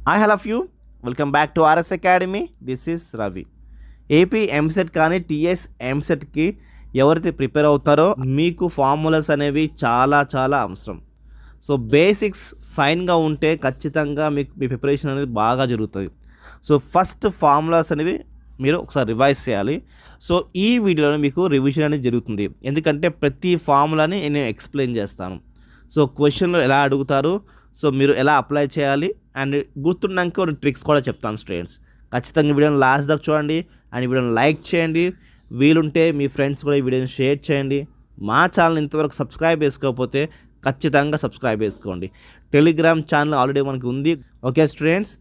I hello you. Welcome back to RS Academy. This is Ravi. AP EAMCET కానీ TS ఎంసెట్కి ఎవరైతే prepare అవుతారో మీకు formulas అనేవి చాలా చాలా అవసరం. సో బేసిక్స్ ఫైన్గా ఉంటే ఖచ్చితంగా మీకు మీ ప్రిపరేషన్ అనేది బాగా జరుగుతుంది. సో ఫస్ట్ ఫార్ములాస్ అనేవి మీరు ఒకసారి రివైజ్ చేయాలి. సో ఈ వీడియోలో మీకు రివిజన్ అనేది జరుగుతుంది, ఎందుకంటే ప్రతి ఫార్ములాని నేను ఎక్స్ప్లెయిన్ చేస్తాను. సో క్వశ్చన్లో ఎలా అడుగుతారు, సో మీరు ఎలా అప్లై చేయాలి అండ్ గుర్తున్నాక కొన్ని ట్రిక్స్ కూడా చెప్తాను స్టూడెంట్స్. ఖచ్చితంగా వీడియోని లాస్ట్ దాకా చూడండి అండ్ వీడియోని లైక్ చేయండి. వీలుంటే మీ ఫ్రెండ్స్ కూడా ఈ వీడియోని షేర్ చేయండి. మా ఛానల్ ఇంతవరకు సబ్స్క్రైబ్ చేసుకోకపోతే ఖచ్చితంగా సబ్స్క్రైబ్ చేసుకోండి. టెలిగ్రామ్ ఛానల్ ఆల్రెడీ మనకి ఉంది. ఓకే స్టూడెంట్స్,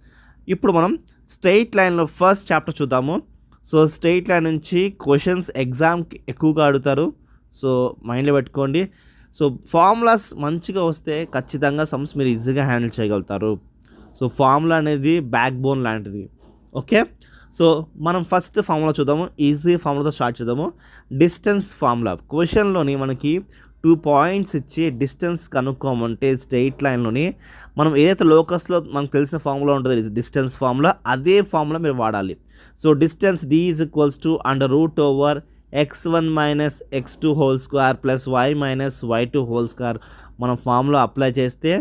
ఇప్పుడు మనం స్ట్రెయిట్ లైన్లో ఫస్ట్ చాప్టర్ చూద్దాము. సో స్ట్రెయిట్ లైన్ నుంచి క్వశ్చన్స్ ఎగ్జామ్కి ఎక్కువగా అడుగుతారు, సో మైండ్లో పెట్టుకోండి. సో ఫార్ములాస్ మంచిగా వస్తే ఖచ్చితంగా సమ్స్ మీరు ఈజీగా హ్యాండిల్ చేయగలుగుతారు. సో ఫార్ములా అనేది బ్యాక్ బోన్ లాంటిది. ఓకే, సో మనం ఫస్ట్ ఫార్ములా చూద్దాము. ఈజీ ఫార్ములాతో స్టార్ట్ చేద్దాము. Distance formula. క్వశ్చన్లోని మనకి 2 పాయింట్స్ ఇచ్చి డిస్టెన్స్ కనుక్కోమంటే స్ట్రెయిట్ లైన్లోని మనం ఏదైతే లోకస్లో మనకు తెలిసిన ఫార్ములా ఉంటుంది డిస్టెన్స్ ఫార్ములా, అదే ఫార్ములా మీరు వాడాలి. So distance d √/(x1 - x2) + y - y2 మనం ఫార్ములా అప్లై చేస్తే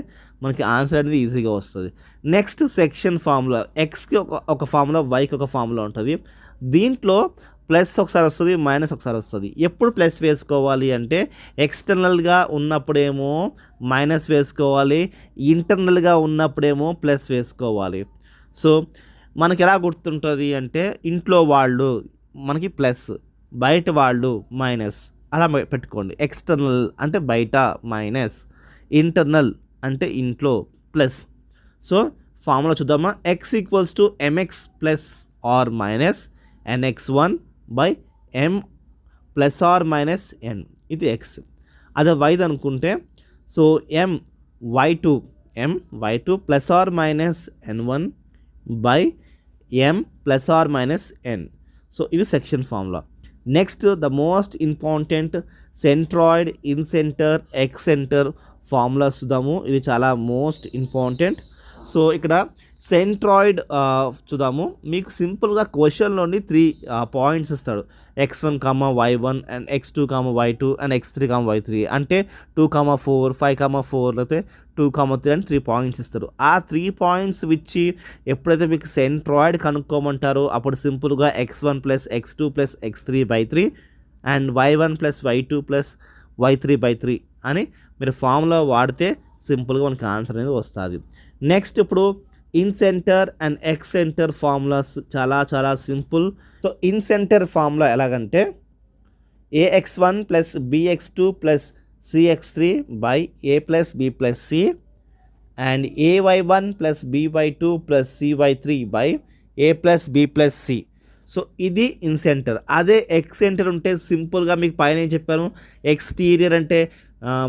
మనకి ఆన్సర్ అనేది ఈజీగా వస్తుంది. Next section formula. ఎక్స్కి ఒక ఫార్ములా, వైకి ఒక ఫార్ములా ఉంటుంది. దీంట్లో ప్లస్ ఒకసారి వస్తుంది, మైనస్ ఒకసారి వస్తుంది. ఎప్పుడు ప్లస్ వేసుకోవాలి అంటే ఎక్స్టర్నల్గా ఉన్నప్పుడేమో మైనస్ వేసుకోవాలి, ఇంటర్నల్గా ఉన్నప్పుడేమో ప్లస్ వేసుకోవాలి. సో మనకి ఎలా గుర్తుంటుంది అంటే ఇంట్లో వాళ్ళు మనకి ప్లస్, బయట వాళ్ళు మైనస్, అలా పెట్టుకోండి. ఎక్స్టర్నల్ అంటే బయట మైనస్, ఇంటర్నల్ అంటే ఇంట్లో ప్లస్. సో ఫార్ములా చూద్దామా. x = mx ± nx1/m ± n. ఇది x. అదే y అనుకుంటే సో my2 ± n1/m ± n. సో ఇది section formula. Next the most important centroid, incentre, excentre formulas చూద్దాము. ఇది చాలా మోస్ట్ ఇంపార్టెంట్. సో ఇక్కడ సెంట్రాయిడ్ చూద్దాము. మీకు సింపుల్గా క్వశ్చన్లోని 3 పాయింట్స్ ఇస్తాడు. x1, y1 and x2, y2 and x3, y3 అంటే 2, 4, 5, 4 లేకపోతే 2, 3 అని 3 పాయింట్స్ ఇస్తారు. ఆ 3 పాయింట్స్ ఇచ్చి ఎప్పుడైతే మీకు సెంట్రాయిడ్ కనుక్కోమంటారో అప్పుడు సింపుల్గా x1 + x2 + x3/3 and y1 + y2 + y3/3 అని మీరు ఫార్ములా వాడితే సింపుల్గా మనకి ఆన్సర్ అనేది వస్తుంది. నెక్స్ట్ ఇప్పుడు ఇన్సెంటర్ అండ్ ఎక్సెంటర్ ఫార్ములాస్ చాలా చాలా సింపుల్. సో ఇన్సెంటర్ ఫార్ములా ఎలాగంటే ax1 + bx2 + cx3/a + b + c and ay1 + by2 + cy3/a + b + c. So ఇది ఇన్సెంటర్. అదే ఎక్సెంటర్ ఉంటే సింపుల్గా మీకు పైన ఏం చెప్పాను, ఎక్స్టీరియర్ అంటే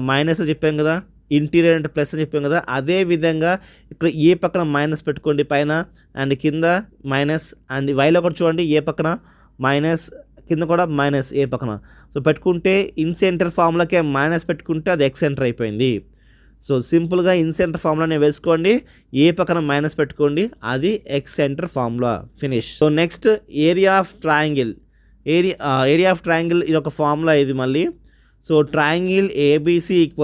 మైనస్ చెప్పాం కదా, ఇంటీరియర్ అంటే ప్లస్ అని చెప్పాం కదా. అదే విధంగా ఇక్కడ ఏ పక్కన మైనస్ పెట్టుకోండి పైన అండ్ కింద మైనస్, అండ్ వైలో కూడా చూడండి ఏ పక్కన మైనస్ కింద కూడా మైనస్ ఏ పక్కన. సో పెట్టుకుంటే ఇన్సెంటర్ ఫార్ములాకే మైనస్ పెట్టుకుంటే అది ఎక్సెంటర్ అయిపోయింది. సో సింపుల్గా ఇన్సెంటర్ ఫార్ములానే వేసుకోండి, ఏ పక్కన మైనస్ పెట్టుకోండి, అది excentre formula, finish. So next area of triangle. Area of triangle ఇది ఒక ఫార్ములా ఇది మళ్ళీ. So triangle ABC =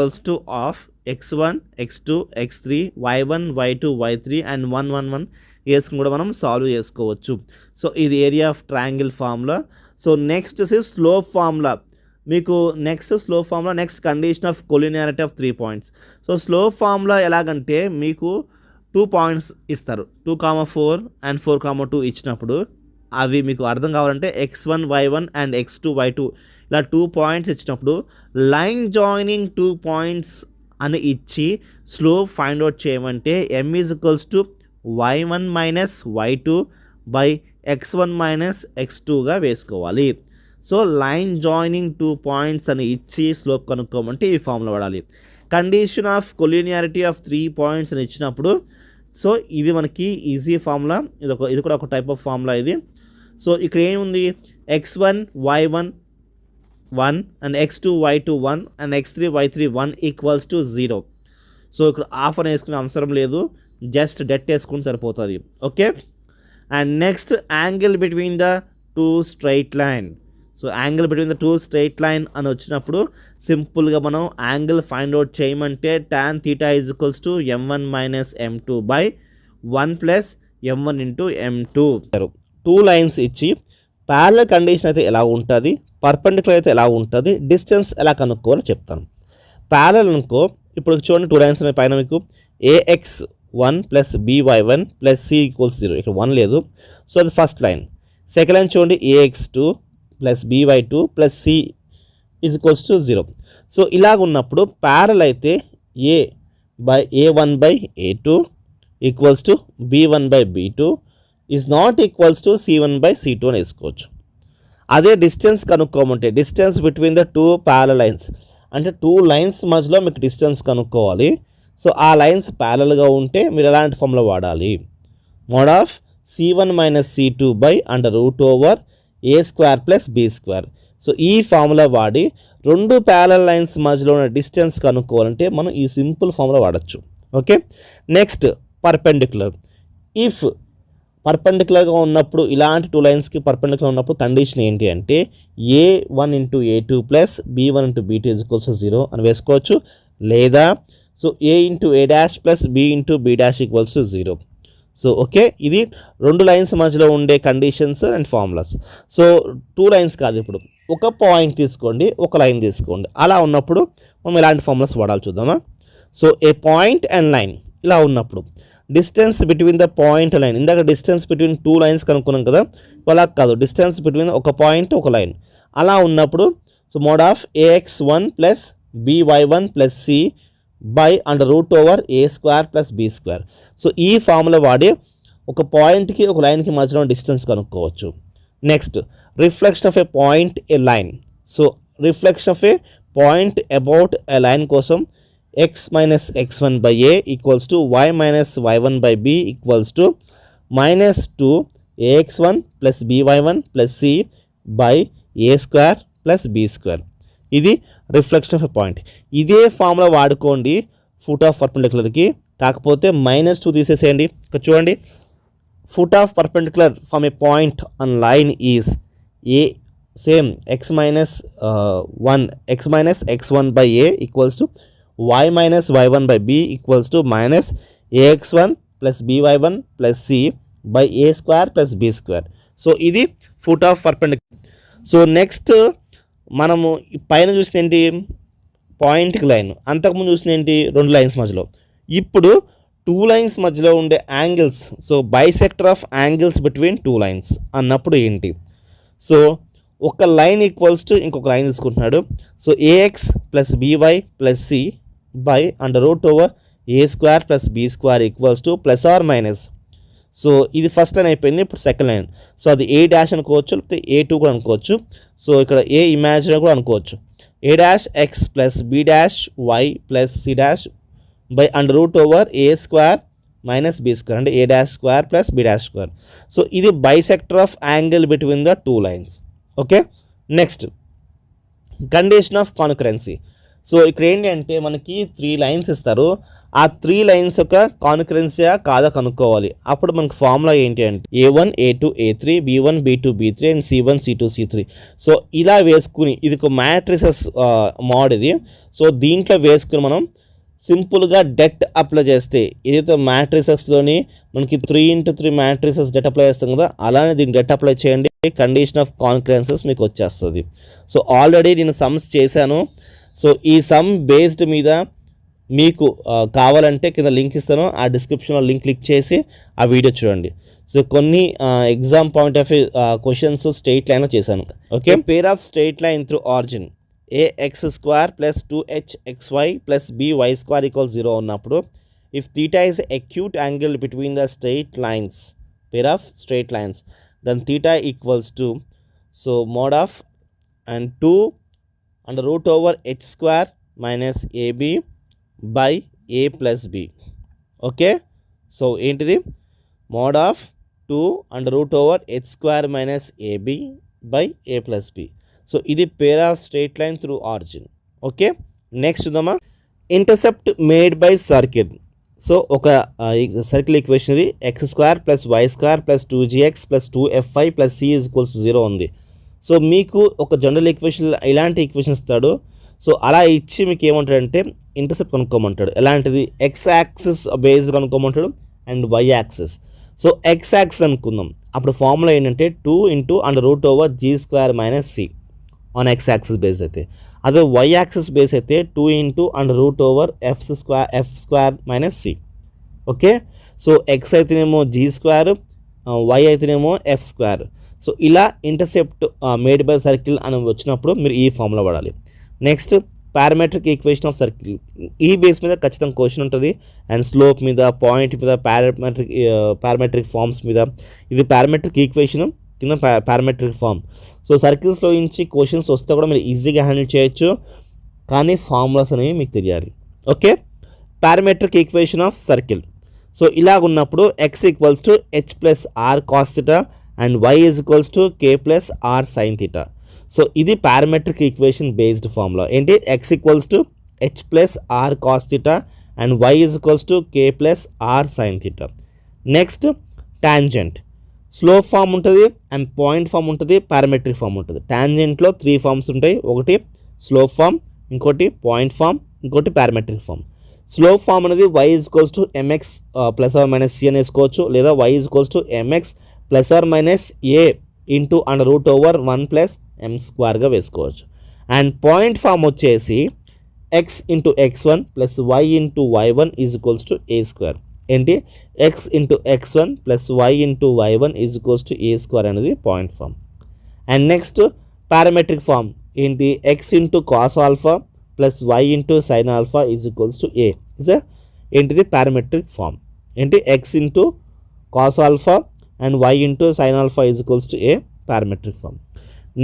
of x1, x2, x3, y1, y2, y3 and 1, 1, 1 వేసుకుని కూడా మనం సాల్వ్ చేసుకోవచ్చు. సో ఇది area of triangle formula. So next slope formula. మీకు next slope formula, next condition of collinearity of 3 points. So slope formula ఎలాగంటే మీకు 2 points ఇస్తారు, 2, 4 and 4, 2 ఇచ్చినప్పుడు అవి మీకు అర్థం కావాలంటే x1, y1 and x2, y2 ఇలా 2 పాయింట్స్ ఇచ్చినప్పుడు లైన్ జాయినింగ్ 2 పాయింట్స్ అని ఇచ్చి స్లోప్ ఫైండ్ అవుట్ చేయమంటే m = y1 - y2/x1 - x2గా వేసుకోవాలి. సో లైన్ జాయినింగ్ 2 పాయింట్స్ అని ఇచ్చి స్లోప్ కనుక్కోమంటే ఈ ఫార్ములా వాడాలి. Condition of collinearity of 3 points అని ఇచ్చినప్పుడు సో ఇది మనకి ఈజీ ఫార్ములా. ఇది కూడా ఒక టైప్ ఆఫ్ ఫార్ములా ఇది. సో ఇక్కడ ఏముంది, x1, y1 1 and x2, y2 1 and x3, y3 1 = 0. So ఇక్కడ హాఫ్ అని వేసుకునే అవసరం లేదు, జస్ట్ డెట్ వేసుకుని సరిపోతుంది. Okay, and next angle between the two straight line. So angle between the two straight line అని వచ్చినప్పుడు సింపుల్గా మనం యాంగిల్ ఫైండ్ అవుట్ చేయమంటే tan theta is equals to m1 minus m2 by 1 plus m1 into m2. Two lines ఇచ్చి parallel condition అయితే ఎలా ఉంటుంది, perpendicular అయితే ఎలా ఉంటుంది, డిస్టెన్స్ ఎలా కనుక్కోవాలో చెప్తాను. ప్యారలల్ అనుకో, ఇప్పుడు చూడండి టూ లైన్స్ ఉన్నాయి పైన మీకు ax1 plus by1 plus c equals 0. ఇక్కడ 1 లేదు, సో అది ఫస్ట్ లైన్. సెకండ్ లైన్ చూడండి ax2 plus by2 plus c is equals to 0. So ఇలాగ ఉన్నప్పుడు ప్యారలల్ అయితే a1 by a2 equals to b1 by b2 is not equals to c1 by c2 అని వేసుకోవచ్చు. అదే డిస్టెన్స్ కనుక్కోమంటే distance between the two parallel lines, అంటే two lines మధ్యలో మీకు డిస్టెన్స్ కనుక్కోవాలి. సో ఆ లైన్స్ ప్యారలల్గా ఉంటే మీరు ఎలాంటి ఫార్ములా వాడాలి, mode of c1 minus c2 by under root over a square plus b square. So ఈ ఫార్ములా వాడి రెండు ప్యారలల్ లైన్స్ మధ్యలో ఉన్న డిస్టెన్స్ కనుక్కోవాలంటే మనం ఈ సింపుల్ ఫార్ములా వాడచ్చు. Okay, next perpendicular. ఇఫ్ పర్పెండిక్యులర్గా ఉన్నప్పుడు ఇలాంటి టూ లైన్స్కి పర్పెండిక్యులర్ ఉన్నప్పుడు కండిషన్ ఏంటి అంటే a1 into a2 plus b1 into b2 is equals to 0 అని వేసుకోవచ్చు. లేదా so a into a dash plus b into b dash equals to 0. So okay, ఇది రెండు లైన్స్ మధ్యలో ఉండే conditions and formulas. So two lines కాదు, ఇప్పుడు ఒక పాయింట్ తీసుకోండి, ఒక లైన్ తీసుకోండి. అలా ఉన్నప్పుడు మనం ఎలాంటి ఫార్ములాస్ వాడాలి చూద్దామా. So A point and line ఇలా ఉన్నప్పుడు distance between the point line, ఇందాక డిస్టెన్స్ బిట్వీన్ టూ లైన్స్ కనుక్కున్నాం కదా, అలా కాదు, డిస్టెన్స్ బిట్వీన్ ఒక పాయింట్ ఒక లైన్. అలా ఉన్నప్పుడు so mode of ax1 plus by1 plus c by under root over a square plus b square. So ఈ formula వాడి ఒక పాయింట్కి ఒక లైన్కి మధ్యలో డిస్టెన్స్ కనుక్కోవచ్చు. Next reflection of A point A line. So reflection of A point about a line కోసం x minus x1 by a equals to y minus y1 by b equals to minus 2 ax1 plus by1 plus c by a square plus b square. ఇది reflection of a point. ఇదే formula వాడుకోండి foot of పర్పెండిక్యులర్కి, కాకపోతే -2 తీసేసేయండి. ఇక్కడ చూడండి, foot of perpendicular from a point on line is a same x minus x1 by a equals to y minus y1 by b equals to minus ax1 plus by1 plus c by a square plus b square. So ఇది foot of perpendicular. So next మనము పైన చూసిన ఏంటి పాయింట్కి line, అంతకుముందు చూసిన ఏంటి రెండు లైన్స్ మధ్యలో. ఇప్పుడు టూ లైన్స్ మధ్యలో ఉండే angles, so bisector of angles between two lines అన్నప్పుడు ఏంటి. సో ఒక లైన్ ఈక్వల్స్ టు ఇంకొక లైన్ తీసుకుంటున్నాడు. So ax plus by plus c by under root over a square plus b square equals to plus or minus. So ఇది first line అయిపోయింది, ఇప్పుడు second line. So అది a dash అనుకోవచ్చు, లేకపోతే a2 కూడా అనుకోవచ్చు. సో ఇక్కడ a ఇమాజినరీ కూడా అనుకోవచ్చు. a dash x plus b dash y plus c dash by under root over a square minus b square, అంటే a dash square plus b dash square. So ఇది bisector of angle between the two lines. Okay, next condition of concurrency. So ఇక్కడ ఏంటి అంటే మనకి 3 lines ఇస్తారు, ఆ 3 lines యొక్క కాన్కరెన్సీయా కాదా కనుక్కోవాలి. అప్పుడు మనకు ఫార్ములా ఏంటి అంటే a1 a2 a3 b1 b2 b3 and c1 c2 c3. So ఇలా వేసుకుని ఇది ఒక మ్యాట్రిసెస్ మోడ్ ఇది. సో దీంట్లో వేసుకుని మనం సింపుల్గా డెట్ అప్లై చేస్తే ఏదైతే మ్యాట్రిసెస్లోని మనకి 3x3 మ్యాట్రిసెస్ డెట్ అప్లై చేస్తాం కదా, అలానే దీన్ని డెట్ అప్లై చేయండి, కండిషన్ ఆఫ్ కాన్కరెన్సెస్ మీకు వచ్చేస్తుంది. సో ఆల్రెడీ నేను సమ్స్ చేశాను. సో ఈ సమ్ బేస్డ్ మీద మీకు కావాలంటే కింద లింక్ ఇస్తాను, ఆ డిస్క్రిప్షన్లో లింక్ క్లిక్ చేసి ఆ వీడియో చూడండి. సో కొన్ని exam point of view questions straight లైన్లో చేశాను. Okay, pair of straight line through origin ax square plus 2hxy plus by square equals 0 ఉన్నప్పుడు if theta is acute angle between the straight lines, pair of straight lines, then theta equals to so mod of and 2 under root over h square minus ab by a plus b. Okay, so ఏంటిది mod of 2 under root over h square minus ab by a plus b. So ఇది pair of straight line through origin. Okay, next చూద్దామా. Intercept made by circle. So ఒక circle equation ఇది x² + y² + 2gx + 2fy + c = 0 ఉంది. So మీకు ఒక general equation ఇలాంటి equation ఇస్తాడు. So అలా ఇచ్చి మీకు ఏమంటాడంటే ఇంటర్సెప్ట్ కనుక్కోమంటాడు. ఎలాంటిది x యాక్సిస్ బేస్డ్ కనుక్కోమంటాడు and y axis. So x axis అనుకుందాం. అప్పుడు ఫార్ములా ఏంటంటే 2 × g² - c on x axis base అయితే. అదే y యాక్సిస్ బేస్ అయితే 2 × f² - c. Okay, so x అయితేనేమో g², y అయితేనేమో f². సో ఇలా ఇంటర్సెప్ట్ మేడ్ బై సర్కిల్ అని వచ్చినప్పుడు మీరు ఈ ఫార్ములా వాడాలి. Next parametric equation of circle. ఈ బేస్ మీద ఖచ్చితంగా క్వశ్చన్ ఉంటుంది అండ్ స్లోప్ మీద, పాయింట్ మీద, పారామెట్రిక్ ఫార్మ్స్ మీద. ఇది పారామెట్రిక్ ఈక్వేషన్ కింద పారామెట్రిక్ ఫార్మ్. సో సర్కిల్స్లో నుంచి క్వశ్చన్స్ వస్తే కూడా మీరు ఈజీగా హ్యాండిల్ చేయొచ్చు, కానీ ఫార్ములాస్ అనేవి మీకు తెలియాలి. Okay, parametric equation of circle. So ఇలాగ ఉన్నప్పుడు x = h + r cos θ and y = k + r sin θ. So ఇది పారామెట్రిక్ ఈక్వేషన్ బేస్డ్ ఫార్ములా. ఏంటి, x = h + r cos θ and y = k + r sin θ. Next tangent. Slope form ఉంటుంది and point form ఉంటుంది, parametric form ఉంటుంది. టాంజెంట్లో 3 forms ఉంటాయి. ఒకటి slope form, ఇంకోటి point form, ఇంకోటి పారామెట్రిక్ ఫామ్. స్లోప్ ఫామ్ అనేది y = mx ± c అని వేసుకోవచ్చు, లేదా y = mx ± a × √1 + m² and point form వచ్చేసి x × x1 + y × y1 = a². ఏంటి, x × x1 + y × y1 = a² అనేది point form. And next parametric form ఏంటి, x × cos α + y × sin α = a. ఏంటిది parametric form. ఏంటి, x × cos α and y × sin α = a parametric form.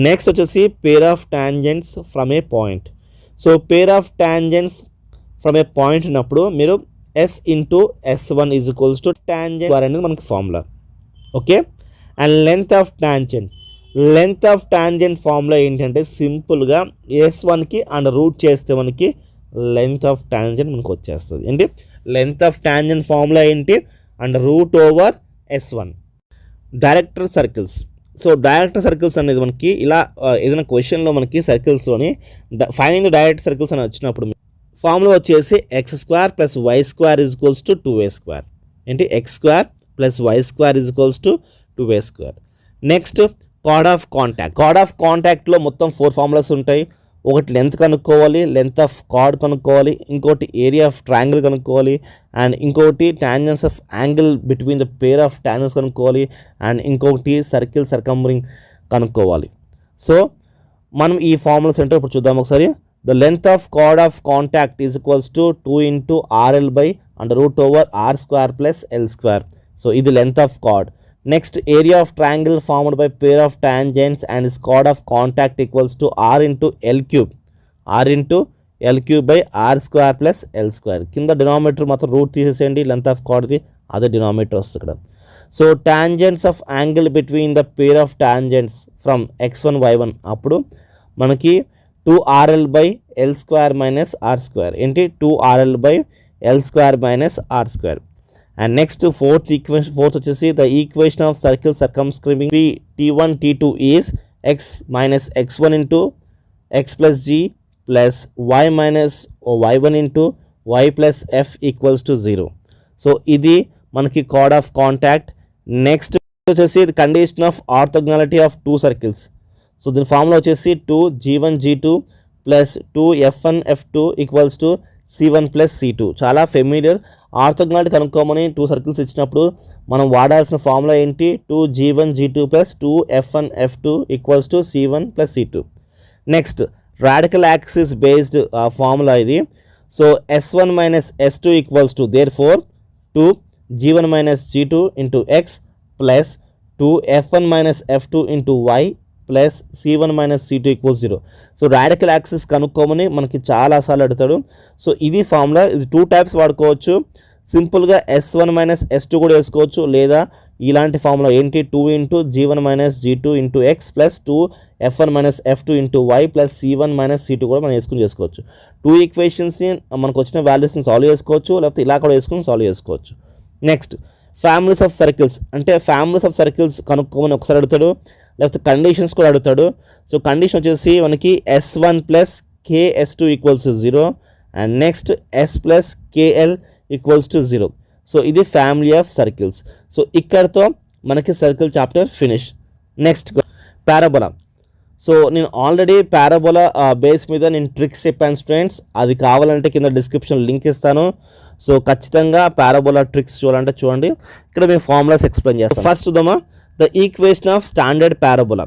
Next వచ్చేసి pair of tangents from a point. So pair of tangents from a point ఉన్నప్పుడు మీరు s × s1 = tangent అనేది మనకి formula. Okay, and length of tangent formula ఏంటంటే సింపుల్గా s1కి and root చేస్తే మనకి length of tangent మనకు వచ్చేస్తుంది. ఏంటి, లెంత్ ఆఫ్ టాంజెంట్ ఫార్ములా ఏంటి, and √/s1. Director circles. So director circles అనేది మనకి ఇలా ఏదైనా క్వశ్చన్లో మనకి సర్కిల్స్లోని ఫైండ్ డైరెక్ట్ సర్కిల్స్ అని వచ్చినప్పుడు ఫార్ములా వచ్చేసి x² + y² = 2a². ఏంటి, x² + y² = 2a². Next card of కాంటాక్ట్లో మొత్తం 4 ఫార్ములాస్ ఉంటాయి. ఒకటి లెంత్ కనుక్కోవాలి, లెంత్ ఆఫ్ కార్డ్ కనుక్కోవాలి, ఇంకోటి ఏరియా ఆఫ్ ట్రయాంగిల్ కనుక్కోవాలి, అండ్ ఇంకోటి tangents of angle between the pair of tangents కనుక్కోవాలి, అండ్ ఇంకొకటి సర్కిల్ సర్కంబరింగ్ కనుక్కోవాలి. సో మనం ఈ ఫార్ములాస్ ఏంటో ఇప్పుడు చూద్దాం ఒకసారి. The length of chord of contact = 2 × RL/√r² + l². So ఇది length of chord. Next area of triangle formed by pair of tangents and is chord of contact = r × l³ r² + l². కింద denominator మాత్రం route తీసేసేయండి, length of కార్డ్ది అదే denominator వస్తుంది ఇక్కడ. So tangents of angle between the pair of tangents from x1 y1 అప్పుడు మనకి 2RL/L² - r². ఏంటి, 2RL/L² - r². And next fourth వచ్చేసి the equation of circle circumscribing T1 T2 is x - x1 × x + g + y - y1 × y + f = 0. So ఇది మనకి card of contact. Next వచ్చేసి the condition of ఆర్థోగనాలిటీ of 2 circles. So దీని formula వచ్చేసి 2g1 g2 + 2f1 f2 = c1 + c2. చాలా familiar. ఆర్థోగనాలిటీ కనుక్కోమని 2 circles ఇచ్చినప్పుడు మనం వాడాల్సిన formula ఏంటి, 2g1 g2 + 2f1 f2 = c1 + c2. Next radical axis based formula ఇది. So s1 - s2 = therefore 2g1 - g2 × x + 2f1 - f2 × y + c1 - c2 = 0. So radical axis కనుక్కోమని మనకి చాలాసార్లు అడుగుతాడు. So ఇది ఫార్ములా. ఇది 2 టైప్స్ వాడుకోవచ్చు. సింపుల్గా s1 - s2 కూడా వేసుకోవచ్చు, లేదా ఇలాంటి ఫార్ములా ఏంటి, 2 × g1 - g2 × x + f1 minus f2 into y plus c1 minus c2 కూడా మనం వేసుకుని చేసుకోవచ్చు. 2 ఈక్వేషన్స్ని మనకు వచ్చిన వాల్యూస్ని సాల్వ్ చేసుకోవచ్చు, లేకపోతే ఇలా కూడా వేసుకుని సాల్వ్ చేసుకోవచ్చు. నెక్స్ట్ ఫ్యామిలీస్ ఆఫ్ సర్కిల్స్, అంటే ఫ్యామిలీస్ ఆఫ్ సర్కిల్స్ కనుక్కోమని ఒకసారి అడుగుతాడు, లేకపోతే కండిషన్స్ కూడా అడుగుతాడు. సో కండిషన్ వచ్చేసి మనకి s1 plus ks2 equals to 0 and next s plus kl equals to 0. So ఇది ఫ్యామిలీ ఆఫ్ సర్కిల్స్. సో ఇక్కడతో మనకి circle chapter finish. Next parabola. So నేను ఆల్రెడీ పారాబోలా బేస్ మీద నేను ట్రిక్స్ చెప్పాను స్టూడెంట్స్, అది కావాలంటే కింద డిస్క్రిప్షన్ లింక్ ఇస్తాను. సో ఖచ్చితంగా పారాబోలా ట్రిక్స్ చూడాలంటే చూడండి. ఇక్కడ మేము ఫార్ములాస్ ఎక్స్ప్లెయిన్ చేస్తాం. ఫస్ట్ చూద్దామా, the equation of standard parabola.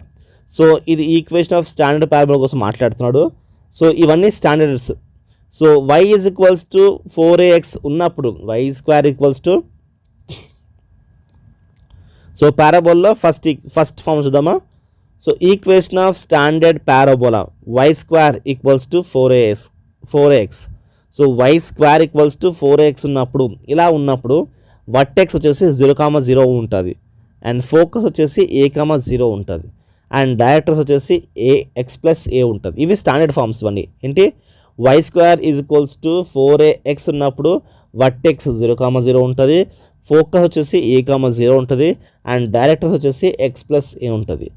So ఇది ఈక్వేషన్ ఆఫ్ స్టాండర్డ్ పారాబోలా కోసం మాట్లాడుతున్నాడు. సో ఇవన్నీ standards. So y is equals to 4ax ఉన్నప్పుడు y square equals to, so parabola first form చూద్దామా. So equation of standard parabola y square equals to 4ax. So y square equals to 4ax ఉన్నప్పుడు, ఇలా ఉన్నప్పుడు vertex వచ్చేసి 0,0 ఉంటుంది and focus వచ్చేసి a,0 ఉంటుంది and directrix వచ్చేసి ax ప్లస్ a ఉంటుంది. ఇవి స్టాండర్డ్ ఫార్మ్స్ ఇవన్నీ. ఏంటి, y square is equals to 4ax ఉన్నప్పుడు వర్టెక్స్ 0,0 ఉంటుంది, ఫోకస్ వచ్చేసి a,0 ఉంటుంది అండ్ డైరెక్టర్స్ వచ్చేసి x ప్లస్ a ఉంటుంది.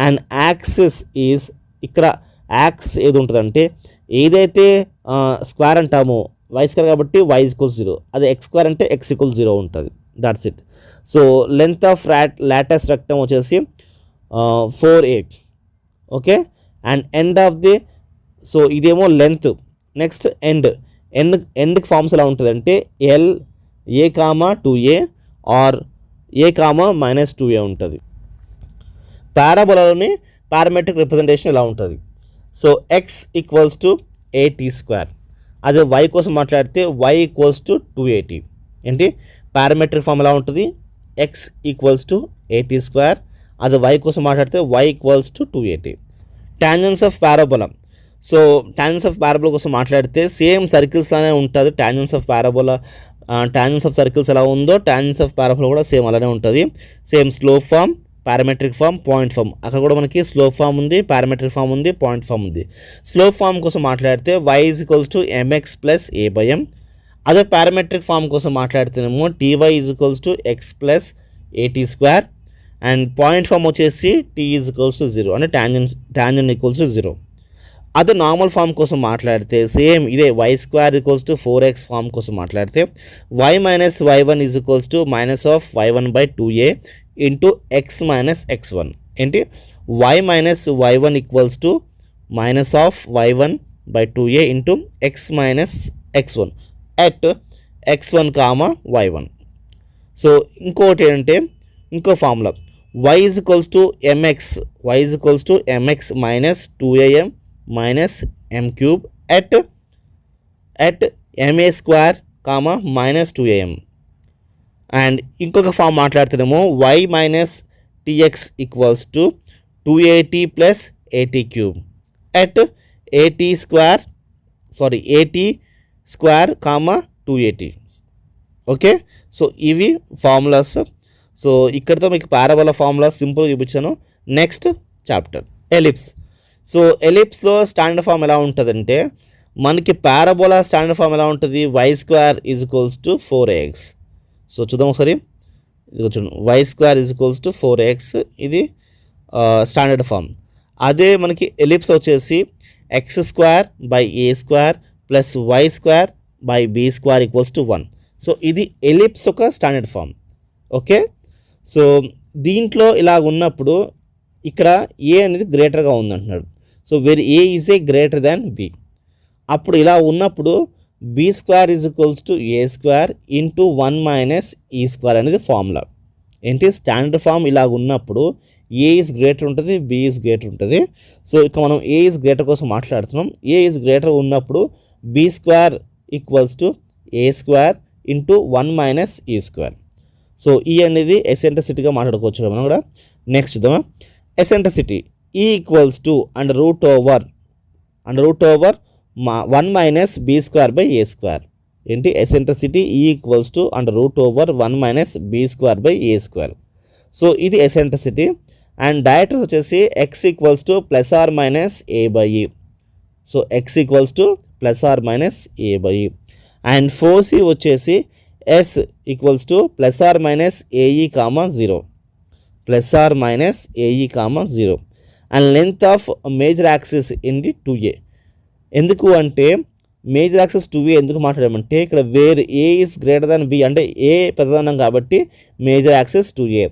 అండ్ యాక్సిస్ ఈజ్, ఇక్కడ యాక్సిస్ ఏది ఉంటుందంటే ఏదైతే స్క్వేర్ అంటామో y స్క్వేర్ కాబట్టి y ఈక్వల్స్ 0, అదే x స్క్వేర్ అంటే x ఈక్వల్స్ 0 ఉంటుంది. That's it. So length of Lotus rectum వచ్చేసి 4a. Okay, and end of the, so ఇదేమో లెంత్. నెక్స్ట్ ఎండ్కి ఫార్మ్స్ ఎలా ఉంటుంది అంటే l a, 2a are a, -2a ఉంటుంది. పారాబోలాలోని పారామెట్రిక్ రిప్రజెంటేషన్ ఎలా ఉంటుంది. So x equals to at square, అదే y కోసం మాట్లాడితే y ఈక్వల్స్ టు 2at. ఏంటి, పారామెట్రిక్ ఫార్మ్ ఎలా ఉంటుంది, x equals to at square, అదే y కోసం మాట్లాడితే y equals to 2at. Tangents of parabola. So tangents of parabola కోసం మాట్లాడితే సేమ్ సర్కిల్స్ అనే ఉంటుంది. Tangents of parabola, tangents of circles ఎలా ఉందో టాంజెన్స్ ఆఫ్ పారాబోలా కూడా సేమ్ అలానే ఉంటుంది. Same slope form, parametric form, point form. అక్కడ కూడా మనకి స్లోప్ ఫామ్ ఉంది, పారామెట్రిక్ ఫామ్ ఉంది, పాయింట్ ఫామ్ ఉంది. స్లోప్ ఫామ్ కోసం మాట్లాడితే y is equals to mx plus a/m. అదే పారామెట్రిక్ ఫామ్ కోసం మాట్లాడితేనేమో ty is equals to x plus at square and point form వచ్చేసి t ఈజ్ ఈక్వల్స్ టు 0, అంటే టాంజెంట్ ఈక్వల్స్ టు 0. అదే normal form కోసం మాట్లాడితే సేమ్ ఇదే y square equals to 4x form కోసం మాట్లాడితే y minus y1 is equals to minus of y1/2a into x minus x1. ఏంటి, y minus y1 equals to minus of y1/2a into x minus x1 at x1, y1. So ఇంకోటి ఏంటంటే ఇంకో formula y is equals to mx minus 2am minus m cube at ma square, minus 2am. And ఇంకొక form మాట్లాడుతున్నాము y minus tx equals to 2at plus at cube at at square 2at. Okay, so ఇవి formulas. So ఇక్కడితో మీకు parabola formula సింపుల్గా చూపించాను. Next chapter ellipse. So ఎలిప్స్లో standard form ఎలా ఉంటుందంటే మనకి పారాబోలా స్టాండర్డ్ ఫామ్ ఎలా ఉంటుంది, y square is equals to 4ax. So చూద్దాం ఒకసారి, ఇది చూడండి, y square is equals to 4ax, ఇది స్టాండర్డ్ ఫామ్. అదే మనకి ఎలిప్స్ వచ్చేసి x square by a square plus y square by b square equals to 1. So ఇది ఎలిప్స్ ఒక స్టాండర్డ్ ఫామ్. ఓకే, సో దీంట్లో ఇలా ఉన్నప్పుడు ఇక్కడ a అనేది గ్రేటర్గా ఉందంటున్నాడు. So where a is a greater than b. అప్పుడు ఇలా ఉన్నప్పుడు b square is equals to a square into 1 minus e square అనేది ఫార్ములా. ఏంటి, స్టాండర్డ్ ఫామ్ ఇలా ఉన్నప్పుడు a ఈజ్ గ్రేటర్ ఉంటుంది, b ఈజ్ గ్రేటర్ ఉంటుంది. సో ఇక మనం a ఈజ్ గ్రేటర్ కోసం మాట్లాడుతున్నాం. a ఈజ్ గ్రేటర్ ఉన్నప్పుడు b square equals to a square into 1 minus e square. So ఈ అనేది ఎసెంట్రిసిటీగా మాట్లాడుకోవచ్చు మనం కూడా. నెక్స్ట్ చూద్దామా, eccentricity e equals to under root over 1 minus b square by a square. ఏంటి, eccentricity e equals to under root over 1 minus b square by a square. So ఇది eccentricity. And directrix వచ్చేసి x equals to plus or minus a by e. So x equals to plus or minus a by ఈ. And foci వచ్చేసి S equals to plus or minus AE comma 0, plus or minus AE comma 0. And length of major axis ఏంటి 2a. ఎందుకు అంటే major axis 2a ఎందుకు మాట్లాడామంటే ఇక్కడ where A is greater than B, అంటే A పెద్దదన్నాం కాబట్టి major axis 2a.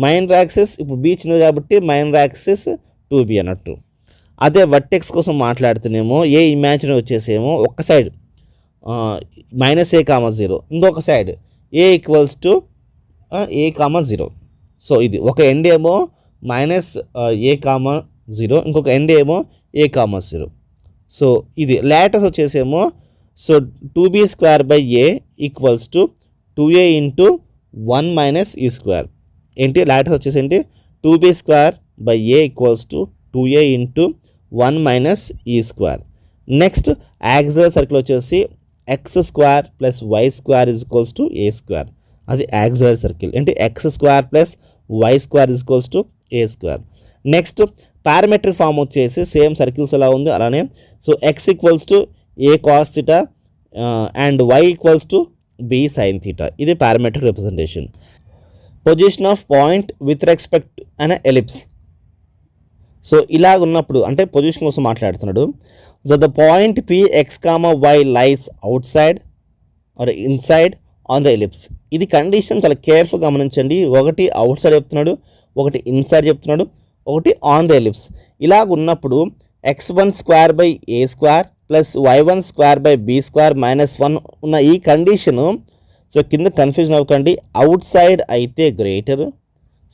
Minor axis ఇప్పుడు బి చిన్నది కాబట్టి మైనర్ యాక్సిస్ 2b అన్నట్టు. అదే వర్టెక్స్ కోసం మాట్లాడుతున్నామో ఏ ఇమాజినరీ వచ్చేసేమో ఒక సైడ్ మైనస్ ఏ కామా 0, ఇంకొక side A equals to A comma 0. So ఇది ఒక ఎండ్ ఏమో మైనస్ ఏ కామా 0, ఇంకొక ఎండ్ ఏమో ఏ కామా 0. సో ఇది లాటస్ వచ్చేసేమో so 2b² by a equals to 2a into 1 minus e square. ఏంటి latus వచ్చేసి ఏంటి 2b² by a equals to 2a into 1 minus e square. Next auxiliary circle వచ్చేసి x² plus y² is equals to a square. అది auxiliary circle. ఏంటి x² plus y² is equals to a square. Next parametric form వచ్చేసి same circles ఎలా ఉంది అలానే. So x equals to a cos theta and y equals to b sine theta. ఇది parametric representation. Position of point with respect అనే ellipse. So ఇలాగ ఉన్నప్పుడు అంటే position కోసం మాట్లాడుతున్నాడు. So the point P x comma y lies outside or inside on the ellipse. ఇది condition చాలా careful గమనించండి. ఒకటి అవుట్ సైడ్ చెప్తున్నాడు, ఒకటి ఇన్సైడ్ చెప్తున్నాడు, ఒకటి ఆన్ ద ఎలిప్స్. ఇలాగ ఉన్నప్పుడు x1² by A square plus y1² by B square minus 1 ఉన్న ఈ కండిషను. సో కింద కన్ఫ్యూజన్ అవ్వకండి. అవుట్ సైడ్ అయితే గ్రేటర్,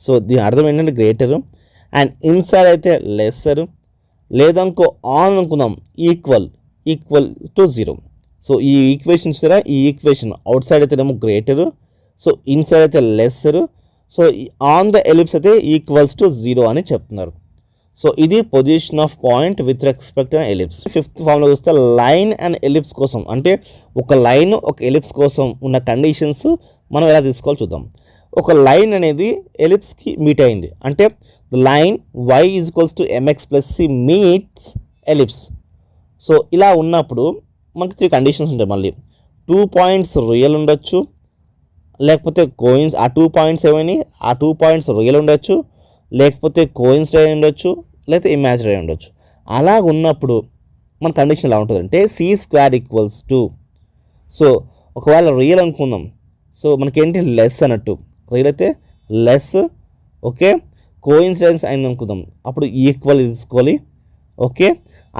సో దీని అర్థం ఏంటంటే గ్రేటరు, అండ్ ఇన్సైడ్ అయితే లెస్సరు, లేదనుకో ఆన్ అనుకుందాం ఈక్వల్ టు 0. సో ఈ ఈక్వేషన్ చూసారా, ఈ ఈక్వేషన్ అవుట్ సైడ్ అయితేనేమో గ్రేటరు, సో ఇన్సైడ్ అయితే లెస్సరు, సో ఆన్ ద ఎలిప్స్ అయితే ఈక్వల్స్ టు 0 అని చెప్తున్నారు. సో ఇది position of point with respect to ellipse. Fifth ఫామ్లో చూస్తే లైన్ అండ్ ఎలిప్స్ కోసం, అంటే ఒక లైన్ ఒక ఎలిప్స్ కోసం ఉన్న కండిషన్స్ మనం ఎలా తీసుకోవాలో చూద్దాం. ఒక లైన్ అనేది ఎలిప్స్కి మీట్ అయింది అంటే line y is equals to mx plus c meets ellipse. So ఇలా ఉన్నప్పుడు మనకి 3 కండిషన్స్ ఉంటాయి. మళ్ళీ 2 పాయింట్స్ రియల్ ఉండొచ్చు, లేకపోతే ఆ 2 పాయింట్స్ ఏమైనా ఆ 2 పాయింట్స్ రియల్ ఉండొచ్చు, లేకపోతే కోయిన్సిడెంట్ ఉండొచ్చు, లేకపోతే ఇమాజినరీ ఉండొచ్చు. అలా ఉన్నప్పుడు మన కండిషన్ ఎలా ఉంటుంది అంటే c² ఈక్వల్స్ టు, సో ఒకవేళ రియల్ అనుకుందాం, సో మనకేంటి లెస్ అన్నట్టు, రియల్ అయితే లెస్, ఓకే. కోయిన్సిడెన్స్ అయింది అనుకుందాం, అప్పుడు ఈక్వల్ తీసుకోవాలి, ఓకే.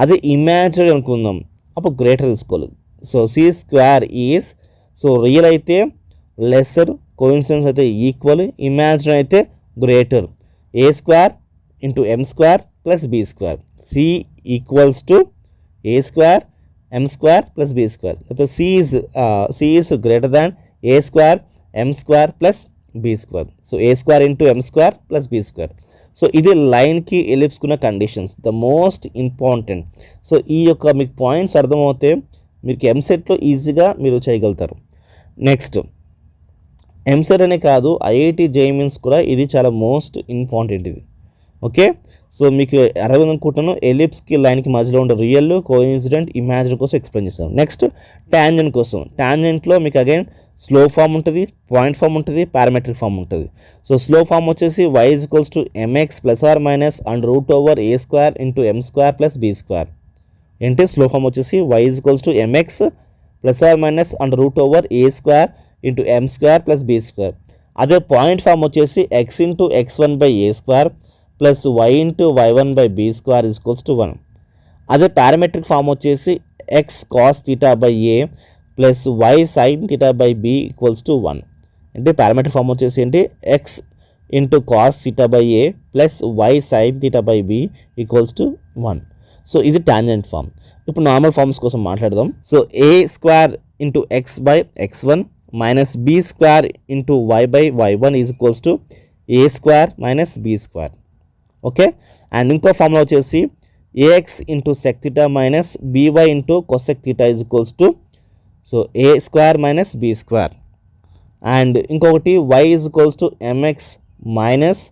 అదే ఇమాజినరీ అనుకుందాం, అప్పుడు గ్రేటర్ తీసుకోవాలి. So c² is, so real అయితే లెస్సర్, కోయిన్సిడెన్స్ అయితే ఈక్వల్, ఇమాజినరీ అయితే greater. a² into m² plus b². c equals to a² m² plus b². అయితే c is greater than a² m² plus b². So a² into m² plus b². So ఇది లైన్కి ఎలిప్స్కున్న conditions, the most important. So ఈ యొక్క మీకు points అర్థమవుతే మీకు ఎంసెట్లో ఈజీగా మీరు చేయగలుగుతారు. నెక్స్ట్ ఎంసెట్ అనే కాదు, ఐఐటి జేఈఈ మెయిన్స్ కూడా ఇది చాలా మోస్ట్ ఇంపార్టెంట్ ఇది, ఓకే. సో మీకు అర్థం అనుకుంటున్నాను. ఎలిప్స్కి లైన్కి మధ్యలో ఉండే రియల్, కోఇన్సిడెంట్, ఇమాజినరీ కోసం ఎక్స్ప్లెయిన్ చేస్తాను. నెక్స్ట్ టాంజెంట్ కోసం. టాంజెంట్లో మీకు అగైన్ స్లో ఫామ్ ఉంటుంది, పాయింట్ ఫామ్ ఉంటుంది, పారామెట్రిక్ ఫామ్ ఉంటుంది. సో స్లో ఫామ్ వచ్చేసి y is equals to mx plus or minus √a² into m² plus b². ఏంటి స్లో ఫామ్ వచ్చేసి y is equals to mx plus or minus √a² into m² plus b². అదే point form వచ్చేసి x into x1 by a² plus y into y1 by b² is equals to 1. అదే parametric form వచ్చేసి x cos theta by a plus y sine theta by b equals to 1. అంటే parametric form వచ్చేసి ఏంటి x into cos theta by a plus y sine theta by b equals to 1. So ఇది tangent form. ఇప్పుడు normal forms కోసం మాట్లాడదాం. So a² into x by x1 minus b² into y by y1 is equals to a² minus b², okay. And ఇంకో formula వచ్చేసి ax into sec theta minus by into cosec theta is equals to so a² minus b². And ఇంకొకటి y is equals to mx minus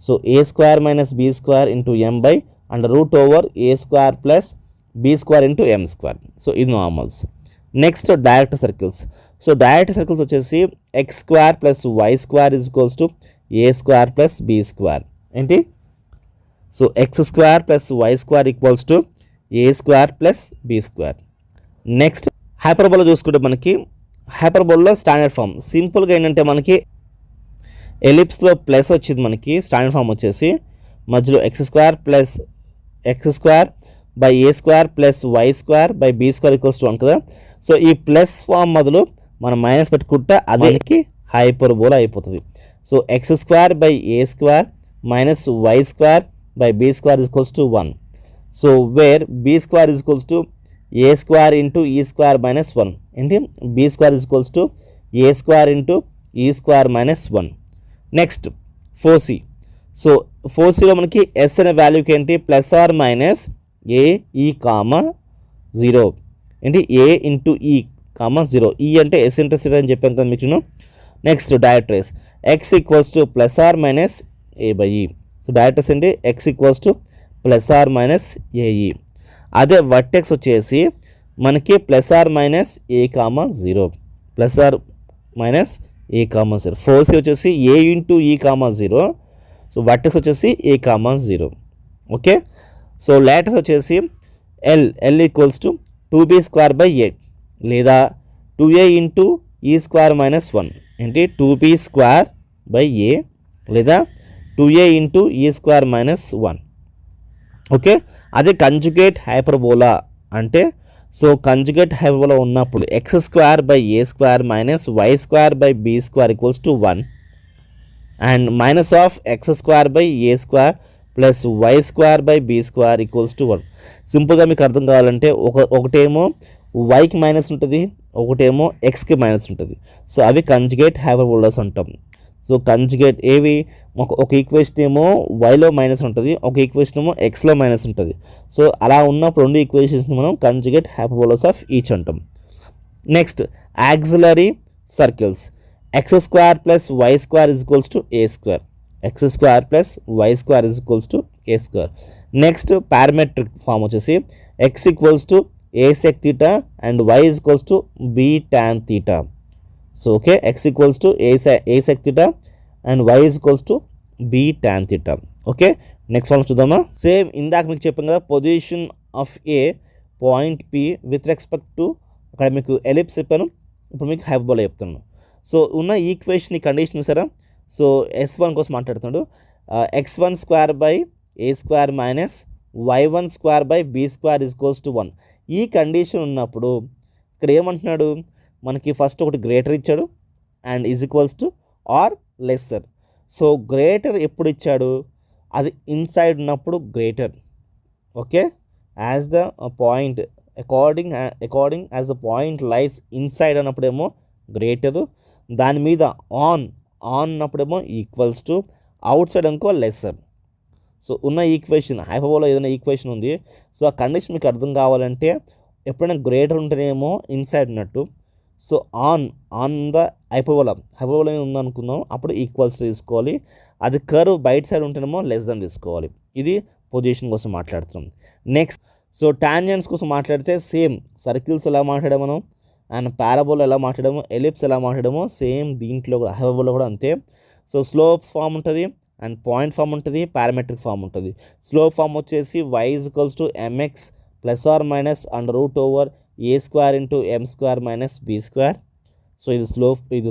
so A square minus be square into M by under root over A square plus be square into M square. So ఇది normals. Next direct circles. So director circles వచ్చేసి x square plus why square is equals to a square plus be square. ఏంటి? So x square plus why square equals to a square plus be square. Next hyperbola చూసుకుంటే మనకి హైపర్బోలాలో standard form సింపుల్గా ఏంటంటే మనకి ఎలిప్స్లో plus వచ్చింది, మనకి standard form వచ్చేసి మధ్యలో X square plus X square by A square plus why square by be square equals to 1 కదా. సో ఈ ప్లస్ ఫామ్ మొదలు మనం మైనస్ పెట్టుకుంటే అదేకి హైపర్బోలా అయిపోతుంది. So x square by A square minus why square by be square equals to 1. So where b square equals to a square into ఈ square minus 1. ఏంటి? B square equals to a square into ఈ square minus 1. Next 4c. సో 4cలో మనకి S అనే వాల్యూకి ఏంటి? Plus or minus ఏ ఈ comma 0. ఏంటి? ఏ ఇంటూ ఈ కామా 0. ఈ అంటే ఎస్ ఇంటూ 0 అని చెప్పాను కదా మీకు. Next directrices x equals to plus or minus a by e. So directrices ఏంటి? X equals to plus or minus a e. అదే వర్టెక్స్ వచ్చేసి మనకి plus or minus a comma 0, plus or minus a comma 0. 4c వచ్చేసి a into e comma 0. So vertex వచ్చేసి a comma 0. Okay. So latus వచ్చేసి L equals to 2b square by a లేదా 2a into ఈ square minus 1. ఏంటి? 2b square by a లేదా 2a into ఈ square minus 1. Okay. అదే conjugate hyperbola అంటే, so conjugate hyperbola ఉన్నప్పుడు X square by A square minus why square by be square equals to 1 and minus of X square by A square plus why square by be square equals to 1. సింపుల్గా మీకు అర్థం కావాలంటే ఒకటేమో వైకి minus ఉంటుంది, ఒకటేమో ఎక్స్కి minus ఉంటుంది. So అవి conjugate hyperbolas అంటాం. సో కంజుగేట్ ఏవి? ఒక ఈక్వేషన్ ఏమో వైలో మైనస్ ఉంటుంది, ఒక ఈక్వేషన్ ఏమో ఎక్స్లో మైనస్ ఉంటుంది. సో అలా ఉన్నప్పుడు రెండు ఈక్వేషన్స్ని మనం కంజుగేట్ హైపర్బోలాస్ ఆఫ్ ఈచ్ అంటాం. Next auxiliary circles. X square plus why square is equals to a square. X square plus why square is equals to a square. Next parametric form వచ్చేసి x equals to a sec theta and y is equals to b tan theta. So okay, x equals to a sec theta and y is equals to b tan theta. Okay. Next one చూద్దామా. Same ఇందాక మీకు చెప్పాను కదా, position of A point P with respect to, అక్కడ మీకు ellipse చెప్పాను, ఇప్పుడు మీకు హైపర్బోలా చెప్తున్నాను. సో ఉన్న ఈక్వేషన్ ఈ కండిషన్ చూసారా. సో S1 కోసం మాట్లాడుతున్నాడు. x1 square by A square minus y1 square by be square is equals to 1. ఈ కండిషన్ ఉన్నప్పుడు ఇక్కడ ఏమంటున్నాడు? మనకి ఫస్ట్ ఒకటి గ్రేటర్ ఇచ్చాడు and is equals to or lesser. So greater ఎప్పుడు ఇచ్చాడు? అది ఇన్సైడ్ ఉన్నప్పుడు greater. Okay. As the point according as the point lies inside అన్నప్పుడేమో గ్రేటరు, దాని మీద ఆన్ ఉన్నప్పుడేమో ఈక్వల్స్ టు, అవుట్ సైడ్ అనుకో లెస్సర్. సో ఉన్న ఈక్వేషన్ హైపర్బోలా ఏదైనా ఈక్వేషన్ ఉంది. సో ఆ కండిషన్ మీకు అర్థం కావాలంటే ఎప్పుడైనా గ్రేటర్ ఉంటేనేమో ఇన్సైడ్ ఉన్నట్టు. సో ఆన్ ద హైపర్బోలా ఉందనుకుందాం, అప్పుడు ఈక్వల్స్ తీసుకోవాలి. అది కర్వ్ బయట సైడ్ ఉంటేనేమో లెస్ దెన్ తీసుకోవాలి. ఇది పొజిషన్ కోసం మాట్లాడుతున్నాం. నెక్స్ట్ సో టాంజెంట్స్ కోసం మాట్లాడితే సేమ్ సర్కిల్స్ ఎలా మాట్లాడాము మనం, అండ్ పారాబోలా ఎలా మాట్లాడాము, ఎలిప్స్ ఎలా మాట్లాడామో సేమ్ దీంట్లో కూడా హైపర్బోలా కూడా అంతే. సో స్లోప్ ఫామ్ ఉంటుంది అండ్ పాయింట్ ఫామ్ ఉంటుంది, పారామెట్రిక్ ఫామ్ ఉంటుంది. స్లోప్ ఫామ్ వచ్చేసి y equals to mx plus or minus under root over A square into M square minus be square. So ఇది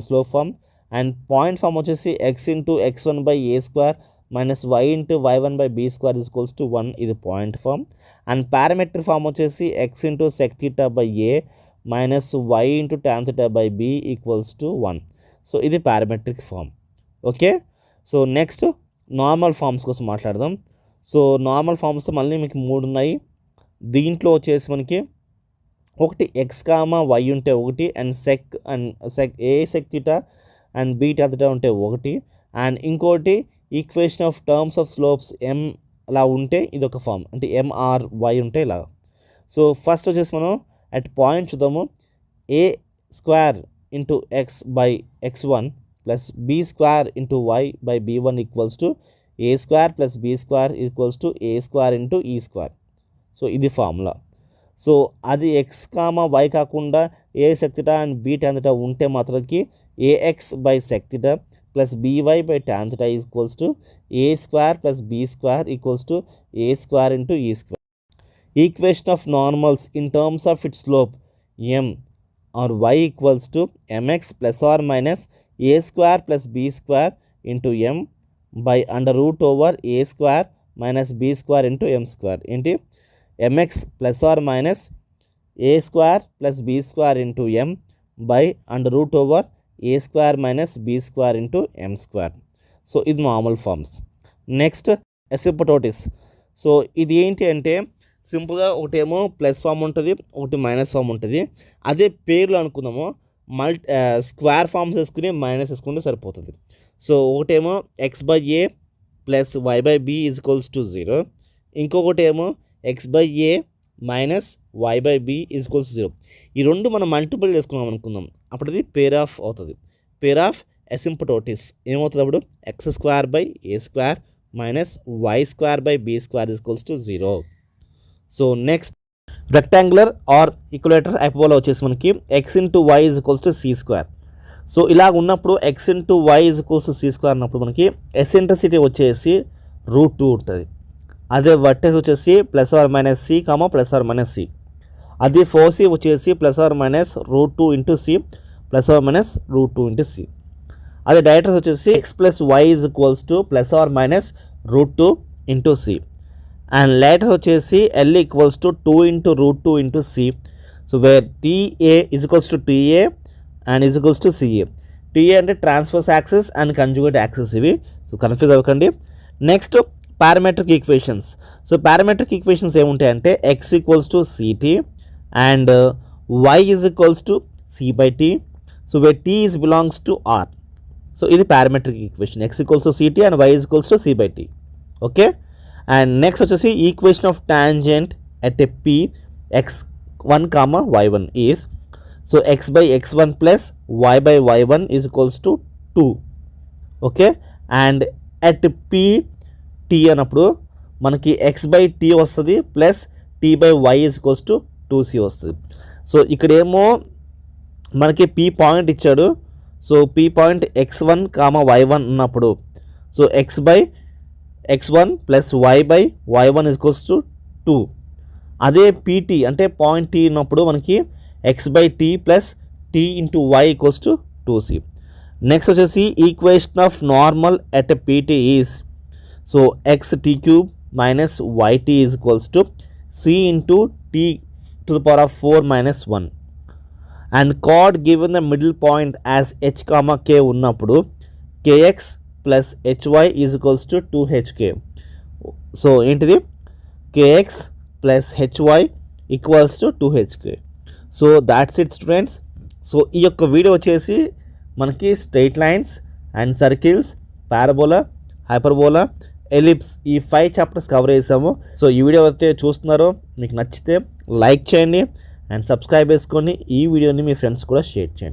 slope form. And point form వచ్చేసి x into x1 by A square minus y into y1 by be square equals to 1. ఇది point form. And parametric form వచ్చేసి x into sec theta by A minus y into tan theta by b equals to 1. So ఇది parametric form. Okay. So next normal forms కోసం మాట్లాడదాం. So normal forms మళ్ళీ మీకు 3 ఉన్నాయి. దీంట్లో వచ్చేసి మనకి ఒకటి ఎక్స్ కామా వై ఉంటే ఒకటి, and sec a sec theta and b tan theta ఉంటే ఒకటి, అండ్ ఇంకోటి equation of terms of slopes m అలా ఉంటే ఇది ఒక ఫామ్, అంటే ఎంఆర్ వై ఉంటే ఇలా. సో ఫస్ట్ వచ్చేసి మనం అట్ పాయింట్ చూద్దాము. A square into x by x1 plus be square into y by b1 equals to a square plus be square equals to a square into ఈ square. So ఇది formula. So అది x comma y కాకుండా a sec theta and b tan theta ఉంటే మాత్రంకి a x by sec theta plus b y by tan theta equals to a square plus be square equals to a square into ఈ square. Equation of normals in terms of its slope M or Y equals to MX plus or minus A square plus be square into M by under root over A square minus be square into M square. ఏంటి mx plus or minus A square plus be square into M by under root over A square minus be square into M square. So ఇది normal forms. Next asymptotes. So ఇది ఏంటి అంటే సింపుల్గా ఒకటేమో plus form ఉంటుంది, ఒకటి minus form ఉంటుంది. అదే పేర్లు అనుకుందాము స్క్వేర్ ఫామ్స్ వేసుకుని మైనస్ వేసుకుంటే సరిపోతుంది. సో ఒకటేమో X by A plus Y by B equals to 0, ఇంకొకటి ఏమో X by A minus Y by B equals 0. ఈ రెండు మనం మల్టిపుల్ చేసుకున్నాం అనుకుందాం, అప్పుడు అది పేర్ ఆఫ్ అవుతుంది. పేర్ ఆఫ్ ఎసిప్టోటిస్ ఏమవుతుంది అప్పుడు X square by A square minus why square by be square equals to 0. So next rectangular or equilateral hyperbola వచ్చేసి మనకి X into Y equals to C square. So ఇలాగ ఉన్నప్పుడు X into Y equals to C square అన్నప్పుడు మనకి eccentricity వచ్చేసి √2 ఉంటుంది. అదే vertex వచ్చేసి plus or minus C comma plus or minus C. అది 4c వచ్చేసి plus or minus √2 into C plus or minus √2 into c. అదే డైరెక్టర్స్ వచ్చేసి x plus y equals to plus or minus √2 into c. And latus వచ్చేసి L equals to 2 into √2 into c. So where TA equals to TA and equals to CA. TA అంటే transverse axis and conjugate axis ఇవి. So confuse అవ్వకండి. Next parametric equations. So parametric equations ఏముంటాయంటే x equals to c t and y is equals to c by tea. So where t is belongs to R. So ఇది parametric equation, x equals to c t and y is equals to c by t. Okay. And next వచ్చేసి equation of tangent at a P x1 comma y1 is so x by x1 plus y by y1 is equals to 2. Okay. And at P t అన్నప్పుడు మనకి x by t వస్తుంది plus t by y is equals to 2c వస్తుంది. So ఇక్కడేమో మనకి p point ఇచ్చాడు. So p point x1 comma y1 ఉన్నప్పుడు so x by x1 plus y by y1 is equals to 2. అదే pt అంటే point t ఉన్నప్పుడు మనకి x by t plus t into y equals to 2c. Next వచ్చేసి equation of normal at pt is so x t cube minus y t is equals to c into t to the power of 4 minus 1. And card given the middle point as h comma k ఉన్నప్పుడు k x plus h y is equals to 2hk. So ఏంటిది k x plus h y equals to 2hk. So that's it students. So ఈ యొక్క video వచ్చేసి మనకి straight lines and circles, parabola, hyperbola, ellipse ఈ 5 chapters cover చేసాము. So ఈ video అయితే చూస్తున్నారో మీకు నచ్చితే లైక్ చేయండి అండ్ సబ్స్క్రైబ్ చేసుకొని ఈ వీడియోని మీ ఫ్రెండ్స్ కూడా షేర్ చేయండి.